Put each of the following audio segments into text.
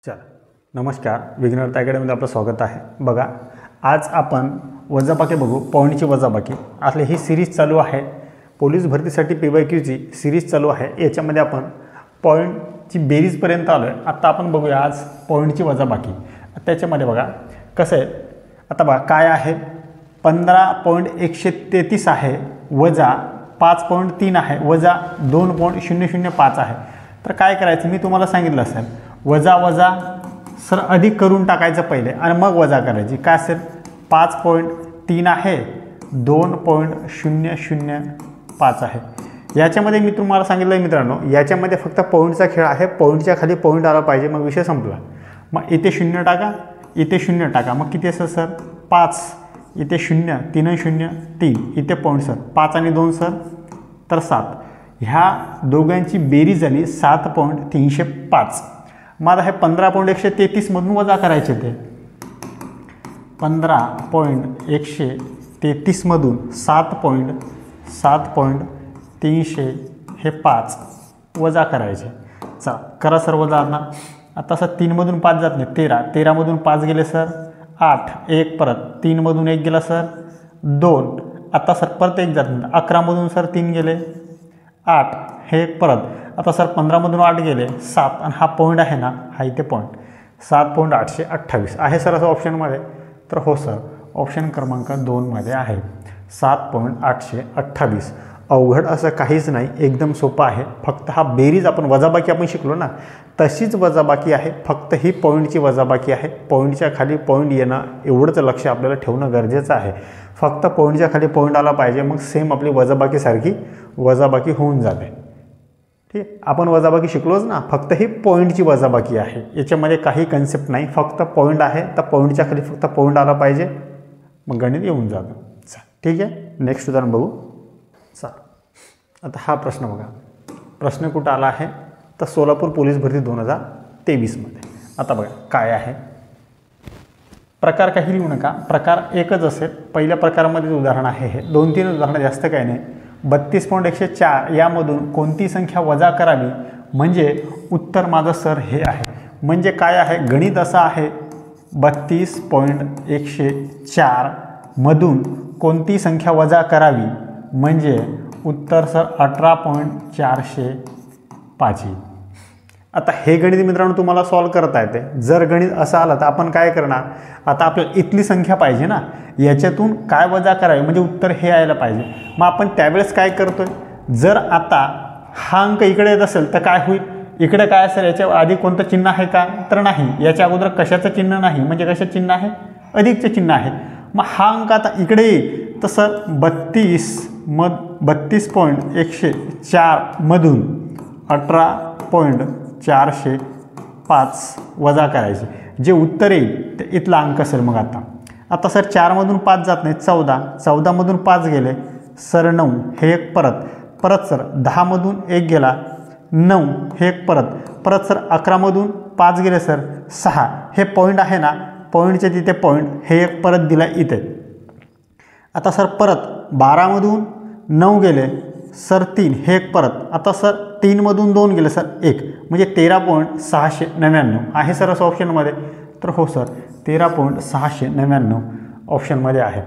चला नमस्कार, विघ्नहर्ता अकॅडमीमध्ये आपलं स्वागत आहे। बघा, आज आपण वजाबाकी बघू, पॉईंटची वजाबाकी। आपली ही सिरीज चालू आहे, पोलीस भरतीसाठी PYQची सिरीज चालू आहे। याच्यामध्ये आपण पॉईंटची बेरीजपर्यंत आलो आहे। आता आपण बघूया आज पॉईंटची वजाबाकी। त्याच्यामध्ये बघा कसं आहे, आता बघा काय आहे, 15.133 आहे वजा 5.3 आहे वजा 2.005 आहे। तर काय करायचं, मी तुम्हाला सांगितलं असेल वजा वजा सर अधिक करून टाकायचं पहिले आणि मग वजा करायची। काय असेल, 5.3 आहे 2.005 आहे। याच्यामध्ये मी तुम्हाला सांगितलं मित्रांनो, याच्यामध्ये फक्त पॉईंटचा खेळ आहे। पॉईंटच्या खाली पॉईंट आला पाहिजे, मग विषय संपला। मग इथे 0 टाका, इथे 0 टाका, मग किती असेल सर 5, इथे 0, 3 0 3, इथे पॉईंट सर 5 आणि 2 सर तर 7। ह्या दोघांची बेरीज झाली 7.305। मग हे 15.133 मधून वजा करायचे, ते 15.133 मधून 7.305 वजा करायचे। चला करा सर वजा। आता सर 3 मधून 5 जात नाही, 13, 13 मधून 5 गेले सर 8, 1 परत 3 मधून 1 गेला सर 2, आता सर परत 1 जात नाही, 11 मधून सर 3 गेले 8, हे परत आता सर 15 मधून 8 गेले 7 आणि हा पॉईंट आहे ना, हा इथे पॉईंट 7.828 आहे सर असं ऑप्शनमध्ये। तर हो सर, ऑप्शन क्रमांक 2 मध्ये आहे 7.828। अवघड असं काहीच नाही, एकदम सोपं आहे। फक्त हा बेरीज आपण वजाबाकी आपण शिकलो ना, तशीच वजाबाकी आहे, फक्त ही पॉईंटची वजाबाकी आहे। पॉईंटच्या खाली पॉईंट येणं एवढंच लक्ष आपल्याला ठेवणं गरजेचं आहे। फक्त पॉईंटच्या खाली पॉईंट आला पाहिजे, मग सेम आपली वजाबाकीसारखी वजाबाकी होऊन जाते। ठीक आहे, आपण वजाबाकी शिकलोच ना, फक्त ही पॉईंटची वजाबाकी आहे। याच्यामध्ये काही कन्सेप्ट नाही, फक्त पॉईंट आहे, तर पॉईंटच्या खाली फक्त पॉईंट आला पाहिजे, मग गणित येऊन जातं। ठीक आहे, नेक्स्ट उदाहरण बघू। आता हा प्रश्न बघा, प्रश्न कुठं आला आहे तर सोलापूर पोलीस भरती 2023 मध्ये। आता बघा काय आहे, प्रकार काही लिहू नका, प्रकार एकच असेल। पहिल्या प्रकारामध्ये उदाहरण आहे हे, 2-3 उदाहरणं, जास्त काही नाही। 32.104 यामधून कोणती संख्या वजा करावी म्हणजे उत्तर माझं सर हे आहे। म्हणजे काय आहे, गणित असं आहे 32.104 मधून कोणती संख्या वजा करावी म्हणजे उत्तर सर 18.405। आता हे गणित मित्रांनो तुम्हाला सॉल्व करता येते। जर गणित असं आलं तर आपण काय करणार, आता आपल्याला इथली संख्या पाहिजे ना, याच्यातून काय वजा करावी म्हणजे उत्तर हे यायला पाहिजे। मग आपण त्यावेळेस काय करतोय, जर आता हा अंक इकडे येत असेल तर काय होईल, इकडे काय असेल, याच्या आधी कोणतं चिन्ह आहे का तर नाही, याच्या अगोदर कशाचं चिन्ह नाही, म्हणजे कशाचं चिन्ह आहे, अधिकचं चिन्ह आहे। मग हा अंक आता इकडे येईल तर सर 32.104 मधून 18.405 वजा करायचे, जे उत्तर येईल ते इथला अंक असेल। मग आता सर 4 मधून 5 जात नाही, 14, 14 मधून 5 गेले सर 9, हे एक परत सर 10 मधून 1 गेला 9, हे एक परत सर 11 मधून 5 गेले सर 6, हे पॉईंट आहे ना, पॉईंटच्या तिथे पॉईंट हे एक परत दिला इथे। आता सर परत 12 मधून 9 गेले सर 3, हे एक परत, आता सर 3 मधून 2 गेले सर 1, म्हणजे 13.699 आहे सर असं ऑप्शनमध्ये। तर हो सर 13.699 ऑप्शनमध्ये आहे।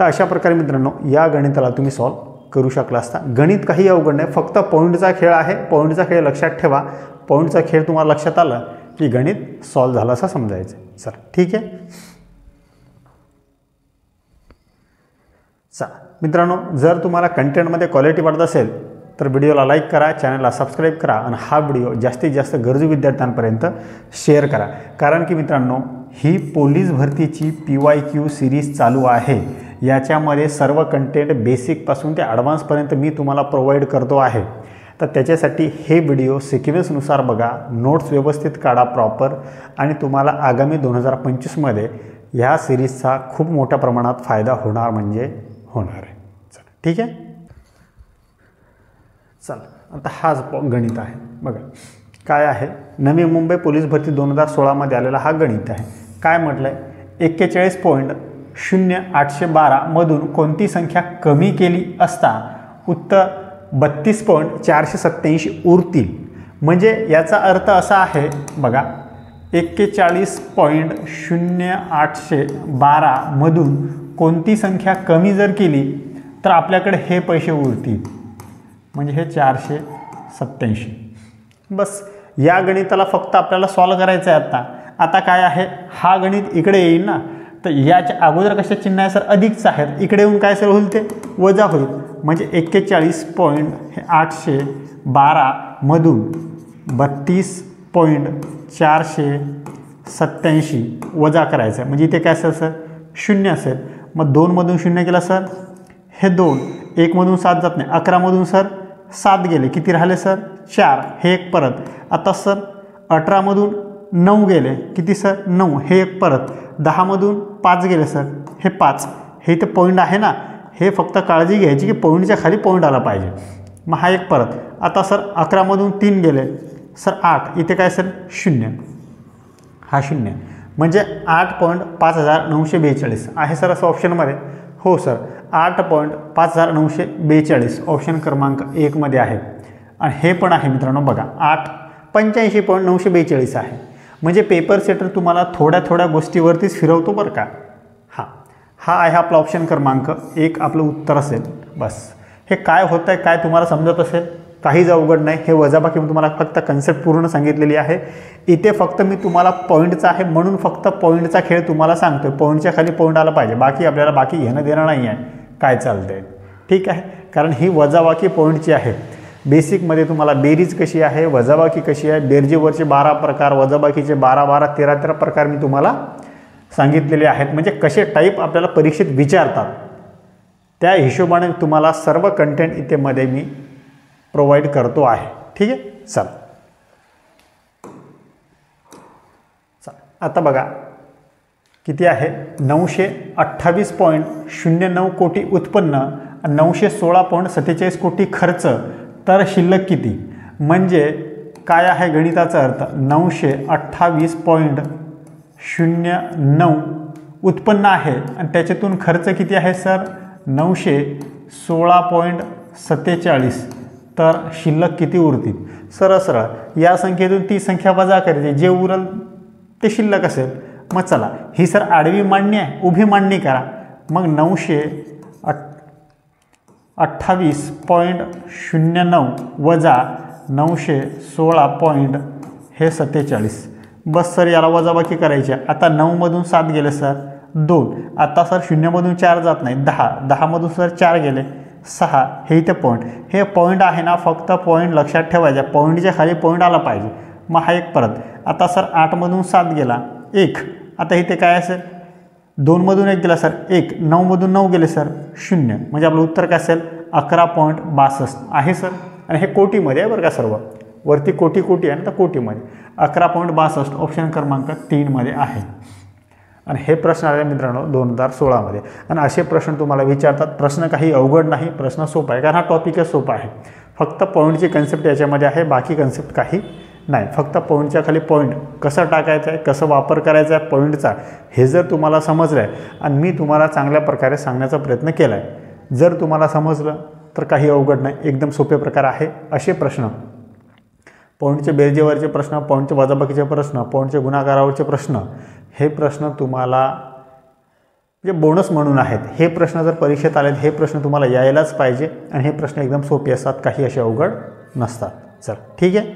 तर अशा प्रकारे मित्रांनो या गणिताला तुम्ही सॉल्व करू शकला असता। गणित काही अवघड नाही, फक्त पॉईंटचा खेळ आहे। पॉईंटचा खेळ लक्षात ठेवा, पॉईंटचा खेळ तुम्हाला लक्षात आला की गणित सॉल्व झालं असं समजायचं। चल ठीक आहे, मित्रांनो जर तुम्हाला कंटेंटमध्ये क्वालिटी वाटत असेल तर व्हिडिओला लाईक करा, चॅनलला सबस्क्राईब करा आणि हा व्हिडिओ जास्तीत जास्त गरजू विद्यार्थ्यांपर्यंत शेअर करा। कारण की मित्रांनो ही पोलीस भरतीची PYQ सिरीज चालू आहे, याच्यामध्ये सर्व कंटेंट बेसिकपासून ते ॲडव्हान्सपर्यंत मी तुम्हाला प्रोव्हाइड करतो आहे। तर त्याच्यासाठी हे व्हिडिओ सिक्वेन्सनुसार बघा, नोट्स व्यवस्थित काढा प्रॉपर, आणि तुम्हाला आगामी 2025 मध्ये ह्या सिरीजचा खूप मोठ्या प्रमाणात फायदा होणार म्हणजे होणार आहे। चल ठीक आहे, चल आता हाच गणित आहे बघा, काय आहे, नवी मुंबई पोलीस भरती 2016 मध्ये आलेला हा गणित आहे। काय म्हटलं आहे, 41.0812 मधून कोणती संख्या कमी केली असता उत्तर 32.487 उरतील। म्हणजे याचा अर्थ असा आहे बघा, 41.0812 मधून कोणती संख्या कमी जर केली तर आपल्याकडे हे पैसे उरतील, म्हणजे हे 487. बस या गणिताला फक्त आपल्याला सॉल्व करायचं आहे. आता काय आहे, हा गणित इकडे येईल ना, तर याच्या अगोदर कशा चिन्ह आहे सर, अधिकचं आहे, इकडे येऊन काय सर होईल, ते वजा होईल. म्हणजे 41.812 मधून 32.487 वजा करायचं आहे, म्हणजे इथे काय असेल सर, 0 असेल. मग 2 मधून 0 गेला सर, हे 2, 1 मधून 7 जात नाही, 11 मधून सर 7 गेले, किती राहिले सर, 4, हे एक परत. आता सर 18 मधून 9 गेले, किती सर, 9, हे एक परत. 10 मधून 5 गेले सर, हे 5, हे इथे पॉईंट आहे ना, हे फक्त काळजी घ्यायची की पॉईंटच्या खाली पॉईंट आला पाहिजे. मग हा एक परत. आता सर 11 मधून 3 गेले सर 8, इथे काय सर 0, हा 0, म्हणजे 8.5942 आहे सर असं ऑप्शनमध्ये. हो सर, 8.5942 ऑप्शन क्रमांक 1 मध्ये आहे. आणि हे पण आहे मित्रांनो, बघा 85.942 आहे. म्हणजे पेपर सेटर तुम्हाला थोड्या थोड्या गोष्टीवरतीच फिरवतो बरं का. हा आहे आपला ऑप्शन क्रमांक 1 आपलं उत्तर असेल. बस हे काय होतं आहे, काय तुम्हाला समजत असेल, काहीच अवघड नाही. हे वजाबाकी मी तुम्हाला फक्त कन्सेप्ट पूर्ण सांगितलेली आहे. इथे फक्त मी तुम्हाला पॉईंटचा आहे म्हणून फक्त पॉईंटचा खेळ तुम्हाला सांगतोय, पॉईंटच्या खाली पॉईंट आला पाहिजे, बाकी आपल्याला बाकी घेणं देणं नाही आहे काय चालतंय, ठीक आहे. कारण ही वजाबाकी पॉईंटची आहे. बेसिकमध्ये तुम्हाला बेरीज कशी आहे, वजाबाकी कशी आहे, बेरजेवरचे 12 प्रकार, वजाबाकीचे 12 13 प्रकार मी तुम्हाला सांगितलेले आहेत. म्हणजे कसे टाईप आपल्याला परीक्षेत विचारतात त्या हिशोबाने तुम्हाला सर्व कंटेंट इथे मध्ये मी प्रोव्हाइड करतो आहे, ठीक आहे. चल आता बघा किती आहे, 928.09 कोटी उत्पन्न, 916.47 कोटी खर्च, तर शिल्लक किती. म्हणजे काय आहे गणिताचा अर्थ, 928.09 उत्पन्न आहे आणि त्याच्यातून खर्च किती आहे सर, 916.47, तर शिल्लक किती उरतील. सरळ सरळ या संख्येतून ती संख्या वजा करायची, जे उरल ते शिल्लक असेल. मग चला, ही सर आडवी मांडणी आहे, उभी मांडणी करा. मग 928.09 वजा 916.47, बस सर याला वजाबाकी करायची. आता 9 मधून 7 गेले सर 2, आता सर 0 मधून 4 जात नाही, 10 मधून सर 4 गेले 6, हे इथे पॉईंट, हे पॉईंट आहे ना, फक्त पॉईंट लक्षात ठेवायचा, पॉईंटच्या खाली पॉईंट आला पाहिजे. मग हा एक परत. आता सर 8 मधून 7 गेला 1, आता इथे काय असेल, 2 मधून 1 गेला सर 1, 9 मधून 9 गेले सर 0, म्हणजे आपलं उत्तर काय असेल 11.62 आहे सर. आणि हे कोटीमध्ये आहे बरं का, सर्व वरती कोटी आहे ना, तर कोटीमध्ये 11.62 ऑप्शन क्रमांक 3 मध्ये आहे. आणि हे प्रश्न आले मित्रांनो 2016 मध्ये. आणि असे प्रश्न तुम्हाला विचारतात. प्रश्न काही अवघड नाही, प्रश्न सोपा आहे, कारण हा टॉपिकच सोपा आहे. फक्त पॉईंटची कन्सेप्ट याच्यामध्ये आहे, बाकी कन्सेप्ट काही नाही. फक्त पॉईंटच्या खाली पॉईंट कसं टाकायचं आहे, कसं वापर करायचा आहे पॉईंटचा, हे जर तुम्हाला समजलं आहे आणि मी तुम्हाला चांगल्या प्रकारे सांगण्याचा प्रयत्न केला आहे, जर तुम्हाला समजलं तर काही अवघड नाही, एकदम सोपे प्रकार आहे. असे प्रश्न, पॉईंटचे बेरजेवरचे प्रश्न, पॉईंटचे वजाबाकीचे प्रश्न, पॉईंटचे गुणाकारावरचे प्रश्न, हे प्रश्न तुम्हाला जे बोनस म्हणून आहेत. हे प्रश्न जर परीक्षेत आले, हे प्रश्न तुम्हाला यायलाच पाहिजे. आणि हे प्रश्न एकदम सोपे असतात, काही असे अवघड नसतात. चल ठीक आहे.